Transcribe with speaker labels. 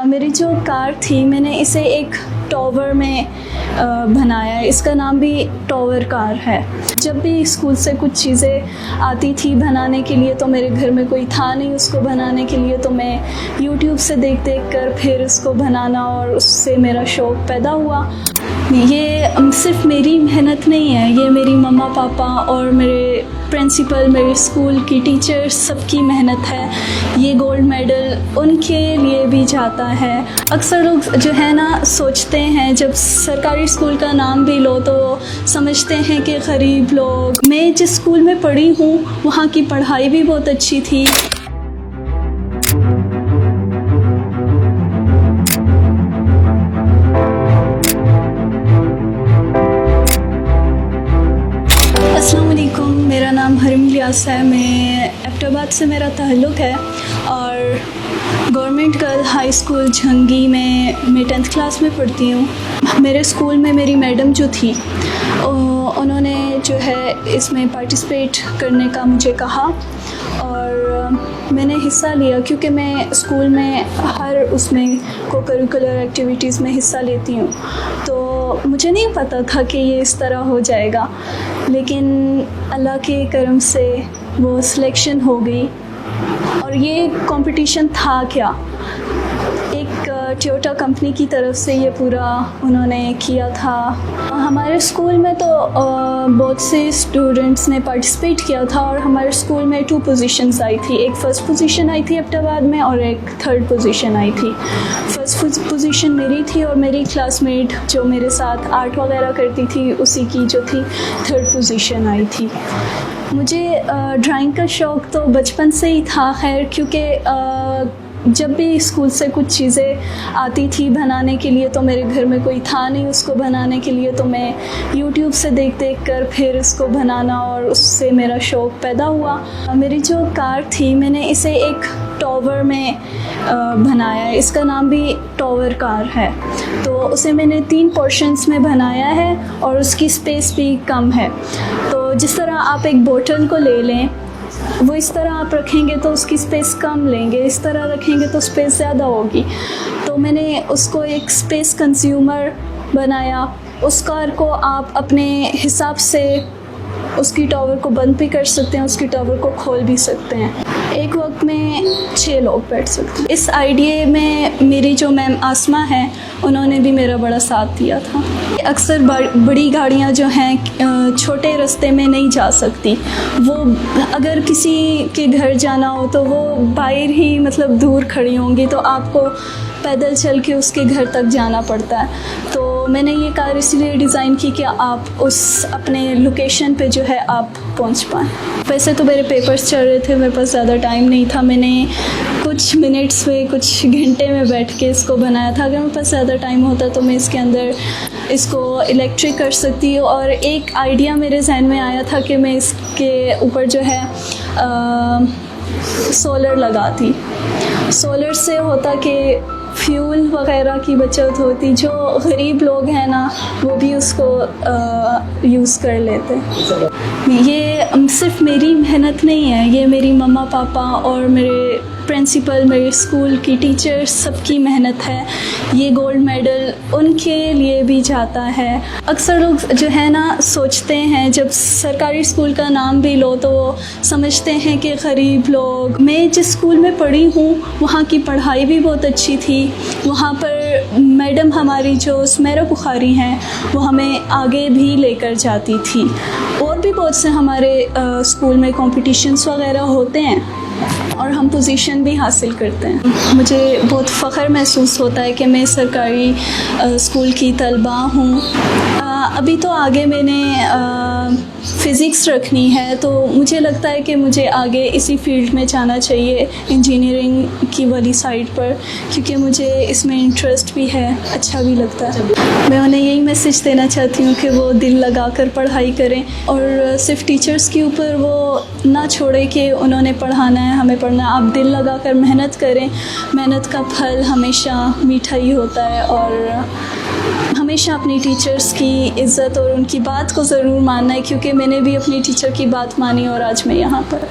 Speaker 1: मेरी जो कार थी मैंने इसे एक टॉवर में बनाया है। इसका नाम भी टॉवर कार है। जब भी स्कूल से कुछ चीज़ें आती थी बनाने के लिए तो मेरे घर में कोई था नहीं उसको बनाने के लिए, तो मैं यूट्यूब से देख कर फिर उसको बनाना और उससे मेरा शौक़ पैदा हुआ। ये सिर्फ मेरी मेहनत नहीं है, ये मेरी मम्मा पापा और मेरे प्रिंसिपल, मेरे स्कूल की टीचर्स सबकी मेहनत है। ये गोल्ड मेडल उनके लिए भी जाता है। अक्सर लोग जो है ना सोचते हैं, जब सरकारी स्कूल का नाम भी लो तो समझते हैं कि गरीब लोग। मैं जिस स्कूल में पढ़ी हूँ वहाँ की पढ़ाई भी बहुत अच्छी थी। अस्सलाम वालेकुम, मेरा नाम हरीम इलियास है। मैं एबटाबाद से मेरा ताल्लुक़ है और गवर्नमेंट गर्ल हाई स्कूल झंगी में मैं 10th क्लास में पढ़ती हूँ। मेरे स्कूल में मेरी मैडम जो थी उन्होंने जो है इसमें पार्टिसिपेट करने का मुझे कहा और मैंने हिस्सा लिया, क्योंकि मैं स्कूल में हर उसमें को करिकुलर एक्टिविटीज़ में हिस्सा लेती हूँ। तो मुझे नहीं पता था कि ये इस तरह हो जाएगा, लेकिन अल्लाह के करम से वो सिलेक्शन हो गई। और ये कंपटीशन था क्या, एक टोयोटा कंपनी की तरफ से ये पूरा उन्होंने किया था। हमारे स्कूल में तो बहुत से स्टूडेंट्स ने पार्टिसिपेट किया था और हमारे स्कूल में 2 पोजीशंस आई थी। एक फ़र्स्ट पोजीशन आई थी एबटाबाद में और एक 3rd पोजीशन आई थी। फर्स्ट पोजीशन मेरी थी और मेरी क्लासमेट जो मेरे साथ आर्ट वगैरह करती थी उसी की जो थी 3rd पोजीशन आई थी। मुझे ड्राइंग का शौक़ तो बचपन से ही था खैर, क्योंकि जब भी स्कूल से कुछ चीज़ें आती थी बनाने के लिए तो मेरे घर में कोई था नहीं उसको बनाने के लिए, तो मैं यूट्यूब से देख कर फिर उसको बनाना और उससे मेरा शौक़ पैदा हुआ। मेरी जो कार थी मैंने इसे एक टॉवर में बनाया है। इसका नाम भी टॉवर कार है। तो उसे मैंने 3 पोर्शंस में बनाया है और उसकी स्पेस भी कम है। तो जिस तरह आप एक बोतल को ले लें वो इस तरह आप रखेंगे तो उसकी स्पेस कम लेंगे, इस तरह रखेंगे तो स्पेस ज़्यादा होगी। तो मैंने उसको एक स्पेस कंज्यूमर बनाया। उस कार को आप अपने हिसाब से उसकी टॉवर को बंद भी कर सकते हैं, उसकी टॉवर को खोल भी सकते हैं। एक वक्त में 6 लोग बैठ सकते हैं। इस आइडिया में मेरी जो मैम आसमा है उन्होंने भी मेरा बड़ा साथ दिया था। अक्सर बड़ी गाड़ियाँ जो हैं छोटे रास्ते में नहीं जा सकती। वो अगर किसी के घर जाना हो तो वो बाहर ही मतलब दूर खड़ी होंगी, तो आपको पैदल चल के उसके घर तक जाना पड़ता है। तो मैंने ये कार इसलिए डिज़ाइन की कि आप उस अपने लोकेशन पे जो है आप पहुंच पाएँ। वैसे तो मेरे पेपर्स चल रहे थे, मेरे पास ज़्यादा टाइम नहीं था। मैंने कुछ मिनट्स में, कुछ घंटे में बैठ के इसको बनाया था। अगर मेरे पास ज़्यादा टाइम होता तो मैं इसके अंदर इसको इलेक्ट्रिक कर सकती हूँ। और एक आइडिया मेरे जहन में आया था कि मैं इसके ऊपर जो है सोलर लगाती। सोलर से होता कि फ्यूल वगैरह की बचत होती, जो गरीब लोग हैं ना वो भी उसको यूज़ कर लेते। ये सिर्फ मेरी मेहनत नहीं है, ये मेरी मम्मा पापा और मेरे प्रिंसिपल, मेरे स्कूल की टीचर्स सबकी मेहनत है। ये गोल्ड मेडल उनके लिए भी जाता है। अक्सर लोग जो है ना सोचते हैं, जब सरकारी स्कूल का नाम भी लो तो समझते हैं कि गरीब लोग। मैं जिस स्कूल में पढ़ी हूँ वहाँ की पढ़ाई भी बहुत अच्छी थी। वहाँ पर मैडम हमारी जो सुमेरा बुखारी हैं वो हमें आगे भी लेकर जाती थी। और भी बहुत से हमारे स्कूल में कॉम्पिटिशन्स वगैरह होते हैं और हम पोजीशन भी हासिल करते हैं। मुझे बहुत फ़ख्र महसूस होता है कि मैं सरकारी स्कूल की तलबा हूँ। अभी तो आगे मैंने फ़िज़िक्स रखनी है, तो मुझे लगता है कि मुझे आगे इसी फील्ड में जाना चाहिए, इंजीनियरिंग की वाली साइड पर, क्योंकि मुझे इसमें इंटरेस्ट भी है, अच्छा भी लगता है। मैं उन्हें यही मैसेज देना चाहती हूँ कि वो दिल लगा कर पढ़ाई करें और सिर्फ टीचर्स के ऊपर वो ना छोड़े कि उन्होंने पढ़ाना है, हमें पढ़ना है। आप दिल लगा कर मेहनत करें, मेहनत का फल हमेशा मीठा ही होता है। और हमेशा अपनी टीचर्स की इज़्ज़त और उनकी बात को ज़रूर मानना है, क्योंकि मैंने भी अपनी टीचर की बात मानी और आज मैं यहाँ पर।